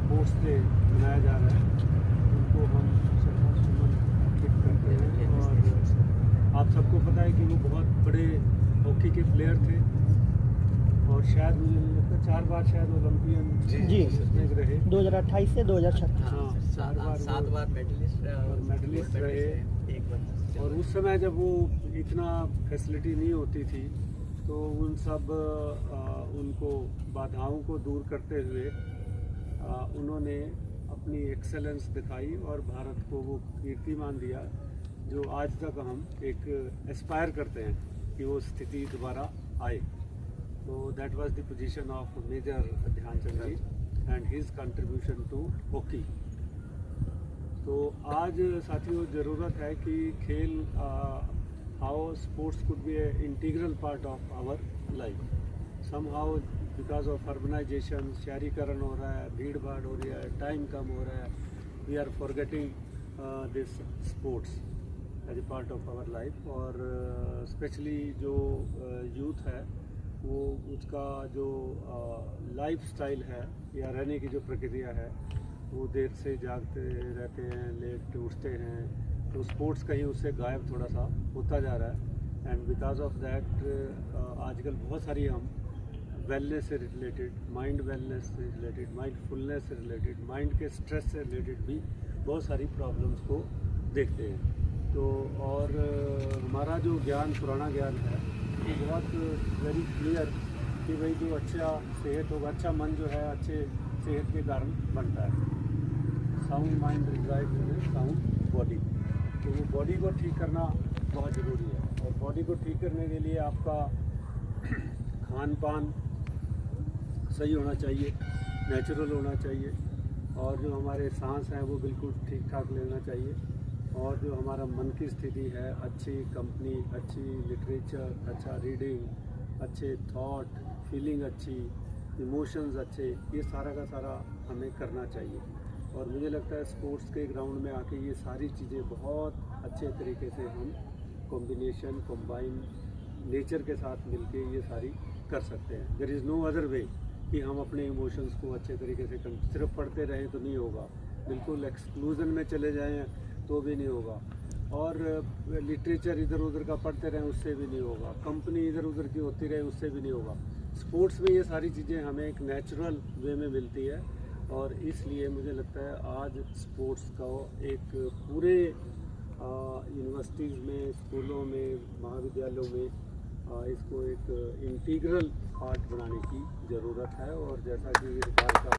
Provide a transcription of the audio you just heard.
Sports day मनाया जा रहा है, उनको हम श्रद्धासुमन अर्पित करते हैं। और आप सबको पता है कि वो बहुत बड़े हॉकी के प्लेयर थे और शायद मुझे नहीं लगता 4 बार शायद ओलंपियन जी उसमें रहे, 2028 से 2036। हाँ 7 बार मेडलिस्ट रहे। एक बार और उस समय जब वो इतना फैसिलिटी नहीं होती थी तो उन सब उनको बाधाओं को दूर करते हुए उन्होंने अपनी एक्सेलेंस दिखाई और भारत को वो कीर्तिमान दिया जो आज तक हम एक एस्पायर करते हैं कि वो स्थिति दोबारा आए। तो that was the position of major Dhyanchand ji and his contribution to hockey. तो आज साथियों ज़रूरत है कि खेल how sports could be a integral part of our life. Somehow because of urbanisation, शहरीकरण हो रहा है, भीड़ भाड़ हो रही है, टाइम कम हो रहा है, we are forgetting this sports as a part of our life. और स्पेशली जो यूथ है वो उसका जो लाइफ स्टाइल है या रहने की जो प्रक्रिया है वो देर से जागते रहते हैं, लेट उठते हैं, तो स्पोर्ट्स कहीं उससे गायब थोड़ा सा होता जा रहा है। एंड बिकॉज ऑफ दैट आजकल बहुत सारी हम वेलनेस से रिलेटेड, माइंड वेलनेस से रिलेटेड, माइंडफुलनेस से रिलेटेड, माइंड के स्ट्रेस से रिलेटेड भी बहुत सारी प्रॉब्लम्स को देखते हैं। तो और हमारा जो ज्ञान, पुराना ज्ञान है वो बहुत वेरी क्लियर कि भाई जो अच्छा सेहत होगा, अच्छा मन जो है अच्छे सेहत के कारण बनता है। साउंड माइंड रिजाइड इन साउंड बॉडी। तो वो बॉडी को ठीक करना बहुत ज़रूरी है और बॉडी को ठीक करने के लिए आपका खान पान सही होना चाहिए, नेचुरल होना चाहिए, और जो हमारे सांस हैं वो बिल्कुल ठीक ठाक लेना चाहिए, और जो हमारा मन की स्थिति है, अच्छी कंपनी, अच्छी लिटरेचर, अच्छा रीडिंग, अच्छे थॉट, फीलिंग अच्छी, इमोशंस अच्छे, ये सारा का सारा हमें करना चाहिए। और मुझे लगता है स्पोर्ट्स के ग्राउंड में आके ये सारी चीज़ें बहुत अच्छे तरीके से हम कॉम्बिनेशन, कंबाइन नेचर के साथ मिलके ये सारी कर सकते हैं। There is no other way कि हम अपने इमोशंस को अच्छे तरीके से सिर्फ पढ़ते रहें तो नहीं होगा, बिल्कुल एक्सक्लूजन में चले जाएं तो भी नहीं होगा, और लिटरेचर इधर उधर का पढ़ते रहें उससे भी नहीं होगा, कंपनी इधर उधर की होती रहे उससे भी नहीं होगा। स्पोर्ट्स में ये सारी चीज़ें हमें एक नेचुरल वे में मिलती है, और इसलिए मुझे लगता है आज स्पोर्ट्स का एक पूरे यूनिवर्सिटीज़ में, स्कूलों में, महाविद्यालयों में इसको एक इंटीग्रल पार्ट बनाने की ज़रूरत है। और जैसा कि सरकार का